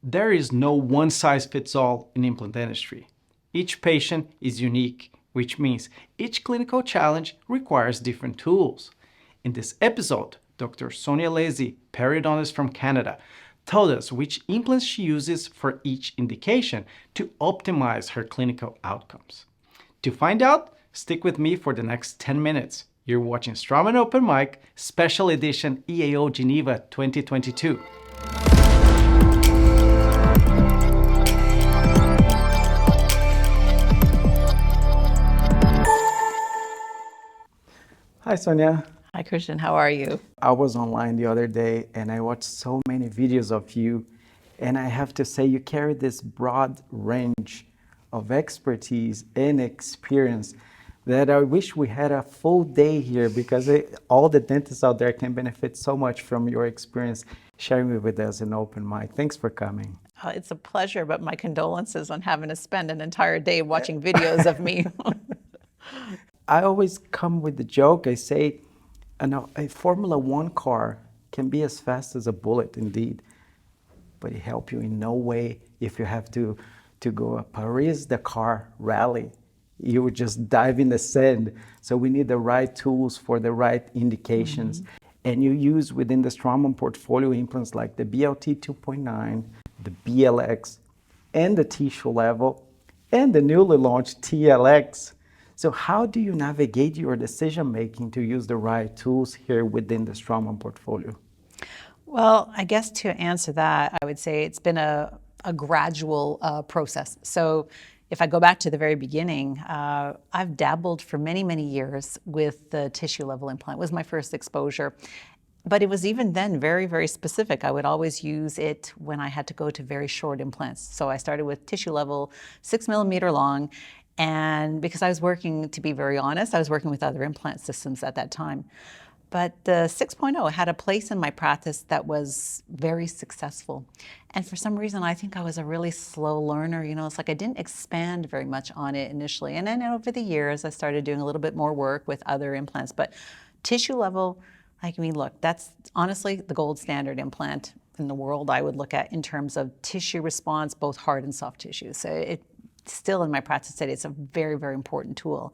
There is no one-size-fits-all in implant dentistry. Each patient is unique, which means each clinical challenge requires different tools. In this episode, Dr. Sonia Leziy, periodontist from Canada, told us which implants she uses for each indication to optimize her clinical outcomes. To find out, stick with me for the next 10 minutes. You're watching Straumann Open Mic, Special Edition EAO Geneva 2022. Hi, Sonia. Hi, Christian. How are you? I was online the other day and I watched so many videos of you, and I have to say you carry this broad range of expertise and experience that I wish we had a full day here, because all the dentists out there can benefit so much from your experience sharing it with us in Open Mic. Thanks for coming. It's a pleasure, but my condolences on having to spend an entire day watching videos of me. I always come with the joke. I say, a Formula One car can be as fast as a bullet indeed, but it helps you in no way if you have to go a Paris-Dakar rally. You would just dive in the sand. So we need the right tools for the right indications. Mm-hmm. And you use within the Straumann portfolio implants like the BLT 2.9, the BLX, and the tissue level, and the newly launched TLX. So how do you navigate your decision-making to use the right tools here within the Straumann portfolio? Well, I guess to answer that, I would say it's been a gradual process. So if I go back to the very beginning, I've dabbled for many, many years with the tissue level implant. It was my first exposure. But it was even then very, very specific. I would always use it when I had to go to very short implants. So I started with tissue level, 6 millimeter long. And because I was working, to be very honest, I was working with other implant systems at that time. But the 6.0 had a place in my practice that was very successful. And for some reason, I think I was a really slow learner. You know, it's like I didn't expand very much on it initially. And then over the years, I started doing a little bit more work with other implants. But tissue level, look, that's honestly the gold standard implant in the world I would look at in terms of tissue response, both hard and soft tissue. So it still in my practice today, it's a very, very important tool.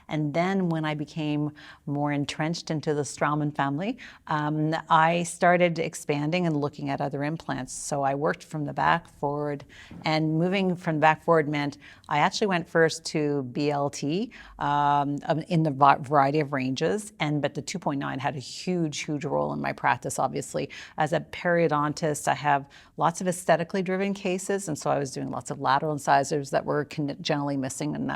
And then when I became more entrenched into the Straumann family, I started expanding and looking at other implants. So I worked from the back forward, and moving from the back forward meant I actually went first to BLT in the variety of ranges, but the 2.9 had a huge, huge role in my practice, obviously. As a periodontist, I have lots of aesthetically driven cases, and so I was doing lots of lateral incisors that were generally missing, and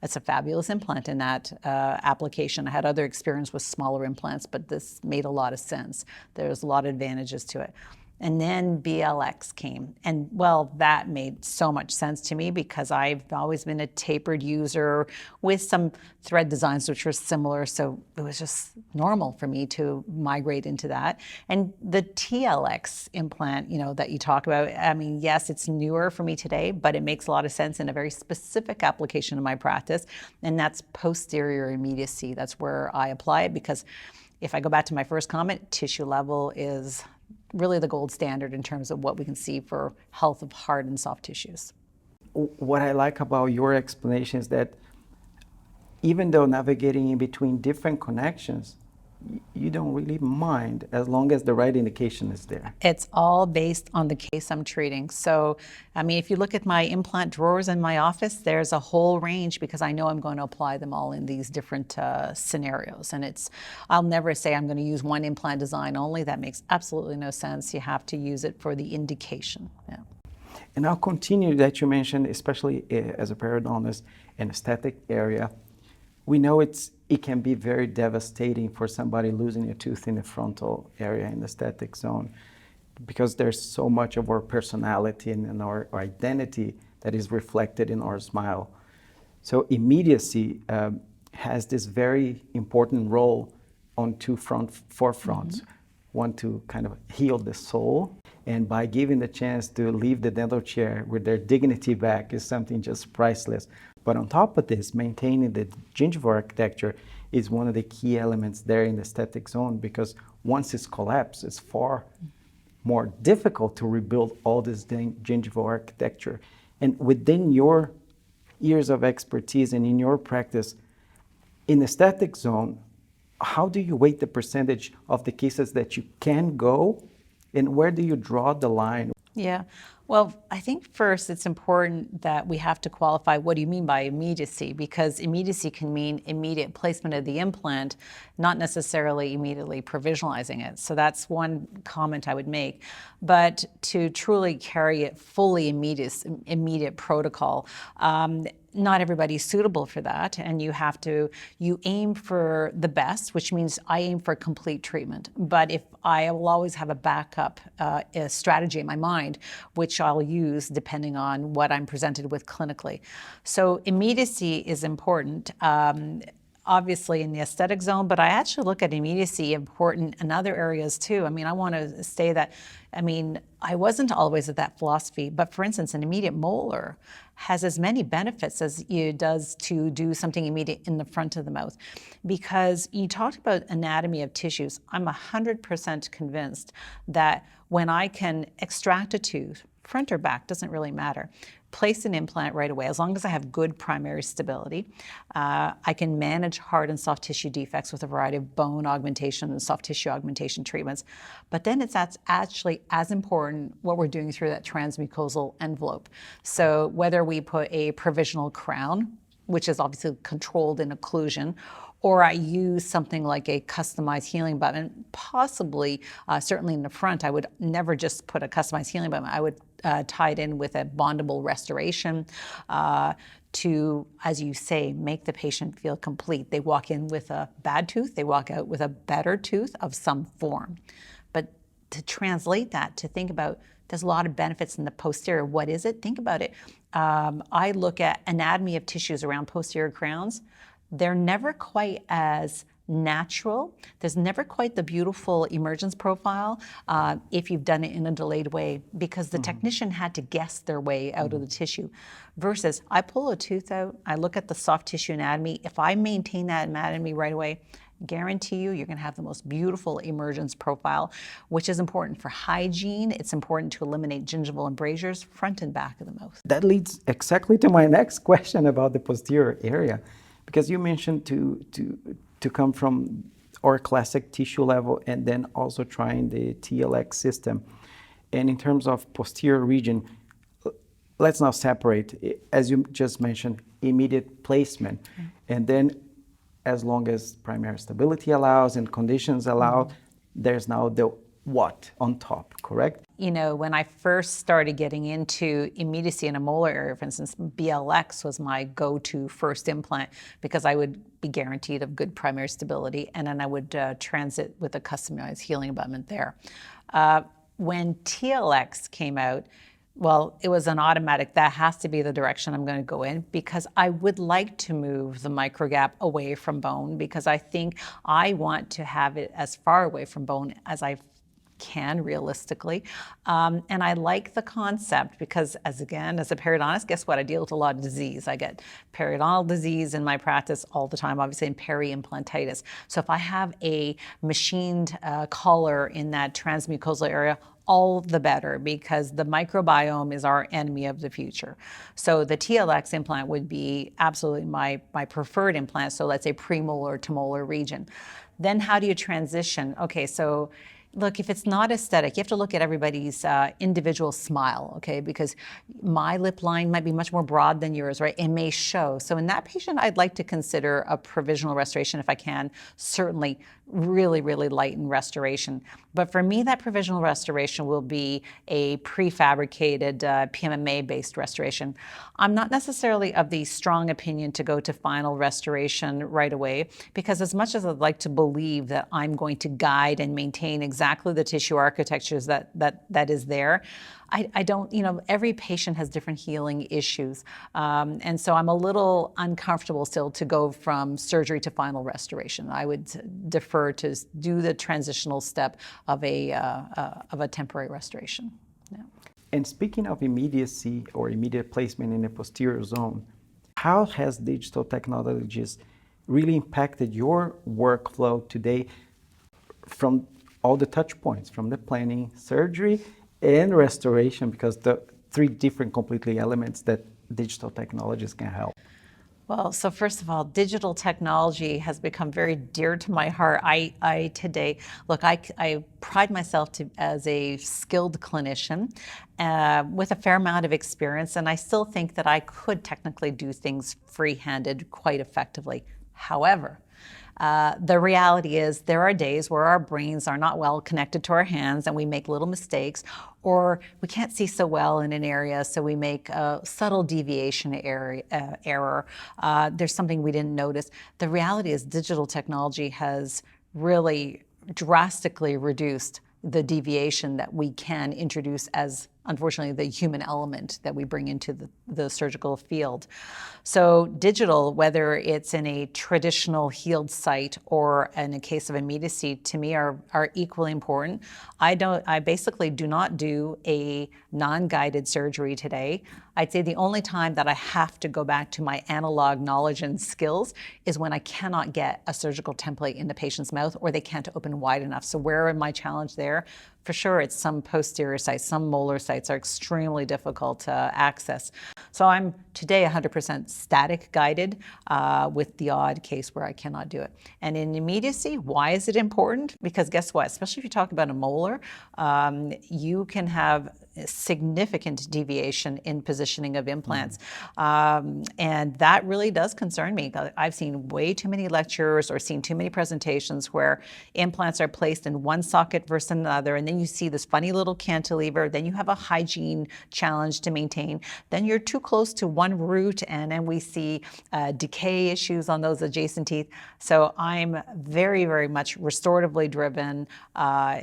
it's a fabulous implant in that application. I had other experience with smaller implants, but this made a lot of sense. There's a lot of advantages to it. And then BLX came. And well, that made so much sense to me because I've always been a tapered user with some thread designs which were similar. So it was just normal for me to migrate into that. And the TLX implant, that you talk about, yes, it's newer for me today, but it makes a lot of sense in a very specific application in my practice. And that's posterior immediacy. That's where I apply it, because if I go back to my first comment, tissue level is really the gold standard in terms of what we can see for health of hard and soft tissues. What I like about your explanation is that even though navigating in between different connections, you don't really mind as long as the right indication is there. It's all based on the case I'm treating. So, if you look at my implant drawers in my office, there's a whole range because I know I'm going to apply them all in these different scenarios. And I'll never say I'm going to use one implant design only. That makes absolutely no sense. You have to use it for the indication. Yeah. And I'll continue that you mentioned, especially as a periodontist in aesthetic area. We know it can be very devastating for somebody losing a tooth in the frontal area in the aesthetic zone, because there's so much of our personality and our identity that is reflected in our smile. So immediacy has this very important role on two forefronts. Mm-hmm. One, to kind of heal the soul, and by giving the chance to leave the dental chair with their dignity back is something just priceless. But on top of this, maintaining the gingival architecture is one of the key elements there in the aesthetic zone, because once it's collapsed, it's far more difficult to rebuild all this gingival architecture. And within your years of expertise and in your practice, in the aesthetic zone, how do you weight the percentage of the cases that you can go, and where do you draw the line? Yeah. Well, I think first it's important that we have to qualify what do you mean by immediacy, because immediacy can mean immediate placement of the implant, not necessarily immediately provisionalizing it. So that's one comment I would make. But to truly carry it fully immediate protocol, not everybody's suitable for that, and you aim for the best, which means I aim for complete treatment. But if I will always have a backup strategy in my mind, which I'll use depending on what I'm presented with clinically. So immediacy is important. Obviously in the aesthetic zone, but I actually look at immediacy important in other areas too. I mean, I want to say that, I wasn't always of that philosophy, but for instance, an immediate molar has as many benefits as it does to do something immediate in the front of the mouth. Because you talked about anatomy of tissues, I'm 100% convinced that when I can extract a tooth, front or back, doesn't really matter, place an implant right away, as long as I have good primary stability. I can manage hard and soft tissue defects with a variety of bone augmentation and soft tissue augmentation treatments. But then it's actually as important what we're doing through that transmucosal envelope. So whether we put a provisional crown, which is obviously controlled in occlusion, or I use something like a customized healing abutment, possibly, certainly in the front, I would never just put a customized healing abutment. I would tie it in with a bondable restoration to, as you say, make the patient feel complete. They walk in with a bad tooth, they walk out with a better tooth of some form. But to translate that, to think about, there's a lot of benefits in the posterior. What is it? Think about it. I look at anatomy of tissues around posterior crowns. They're never quite as natural. There's never quite the beautiful emergence profile if you've done it in a delayed way, because the technician had to guess their way out of the tissue. Versus I pull a tooth out, I look at the soft tissue anatomy. If I maintain that anatomy right away, guarantee you're going to have the most beautiful emergence profile, which is important for hygiene. It's important to eliminate gingival embrasures front and back of the mouth. That leads exactly to my next question about the posterior area, because you mentioned to come from our classic tissue level and then also trying the TLX system. And in terms of posterior region, let's now separate, as you just mentioned, immediate placement. And then as long as primary stability allows and conditions allow, there's now the what on top, correct? You know, when I first started getting into immediacy in a molar area, for instance, BLX was my go-to first implant because I would be guaranteed of good primary stability, and then I would transit with a customized healing abutment there. When TLX came out, well, it was an automatic, that has to be the direction I'm going to go in, because I would like to move the microgap away from bone, because I think I want to have it as far away from bone as I can realistically. And I like the concept because, as a periodontist, guess what? I deal with a lot of disease. I get periodontal disease in my practice all the time, obviously, and peri-implantitis. So if I have a machined collar in that transmucosal area, all the better, because the microbiome is our enemy of the future. So the TLX implant would be absolutely my preferred implant. So let's say premolar to molar region. Then how do you transition? Okay, so look, if it's not aesthetic, you have to look at everybody's individual smile, okay? Because my lip line might be much more broad than yours, right? It may show. So in that patient, I'd like to consider a provisional restoration if I can, certainly really, really lighten restoration. But for me, that provisional restoration will be a prefabricated PMMA-based restoration. I'm not necessarily of the strong opinion to go to final restoration right away, because as much as I'd like to believe that I'm going to guide and maintain exactly the tissue architectures that is there, I don't, every patient has different healing issues. And so I'm a little uncomfortable still to go from surgery to final restoration. I would defer to do the transitional step of a temporary restoration. Yeah. And speaking of immediacy or immediate placement in the posterior zone, how has digital technologies really impacted your workflow today from all the touch points from the planning, surgery, and restoration, because the three different completely elements that digital technologies can help. Well, so first of all, digital technology has become very dear to my heart. I today, look, I pride myself as a skilled clinician with a fair amount of experience, and I still think that I could technically do things free-handed quite effectively. However, the reality is there are days where our brains are not well connected to our hands and we make little mistakes, or we can't see so well in an area, so we make a subtle deviation error. There's something we didn't notice. The reality is digital technology has really drastically reduced the deviation that we can introduce as, unfortunately, the human element that we bring into the surgical field. So digital, whether it's in a traditional healed site or in a case of immediacy, to me are equally important. I basically do not do a non-guided surgery today. I'd say the only time that I have to go back to my analog knowledge and skills is when I cannot get a surgical template in the patient's mouth or they can't open wide enough. So where am my challenge there? For sure, it's some posterior sites, some molar sites are extremely difficult to access. So I'm today 100% static guided with the odd case where I cannot do it. And in immediacy, why is it important? Because guess what? Especially if you talk about a molar, you can have significant deviation in positioning of implants. And that really does concern me. I've seen way too many lectures or seen too many presentations where implants are placed in one socket versus another, and then you see this funny little cantilever, then you have a hygiene challenge to maintain, then you're too close to one root, and then we see decay issues on those adjacent teeth. So I'm very, very much restoratively driven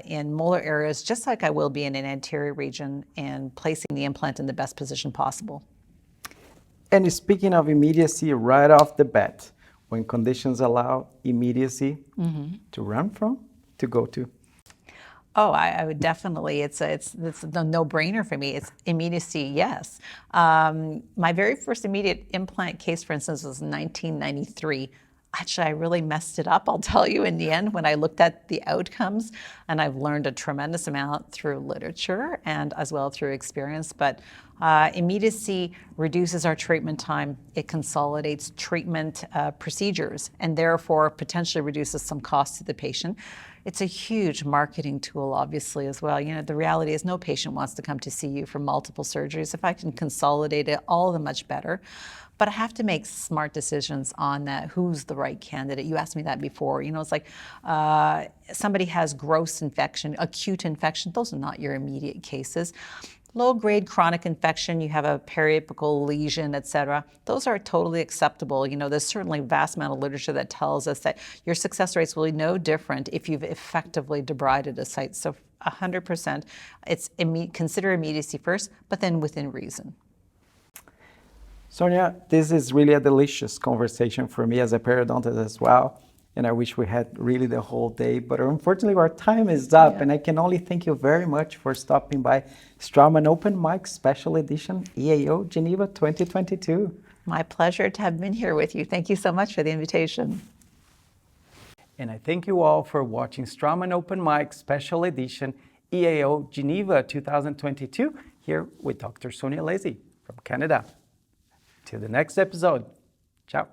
in molar areas, just like I will be in an anterior region, and placing the implant in the best position possible. And speaking of immediacy, right off the bat, when conditions allow immediacy to run from, to go to. Oh, I would definitely. It's a no-brainer for me. It's immediacy, yes. My very first immediate implant case, for instance, was 1993. Actually, I really messed it up, I'll tell you, in the end, when I looked at the outcomes, and I've learned a tremendous amount through literature and as well through experience. But immediacy reduces our treatment time. It consolidates treatment procedures and therefore potentially reduces some costs to the patient. It's a huge marketing tool, obviously, as well. You know, the reality is no patient wants to come to see you for multiple surgeries. If I can consolidate it, all the much better. But I have to make smart decisions on that. Who's the right candidate? You asked me that before. You know, it's like somebody has gross infection, acute infection. Those are not your immediate cases. Low-grade chronic infection, you have a periapical lesion, et cetera. Those are totally acceptable. You know, there's certainly a vast amount of literature that tells us that your success rates will be no different if you've effectively debrided a site. So 100%, it's consider immediacy first, but then within reason. Sonia, this is really a delicious conversation for me as a periodontist as well. And I wish we had really the whole day, but unfortunately our time is up. Yeah. And I can only thank you very much for stopping by Straumann Open Mic Special Edition EAO Geneva 2022. My pleasure to have been here with you. Thank you so much for the invitation. And I thank you all for watching Straumann Open Mic Special Edition EAO Geneva 2022 here with Dr. Sonia Leziy from Canada. Till the next episode. Ciao.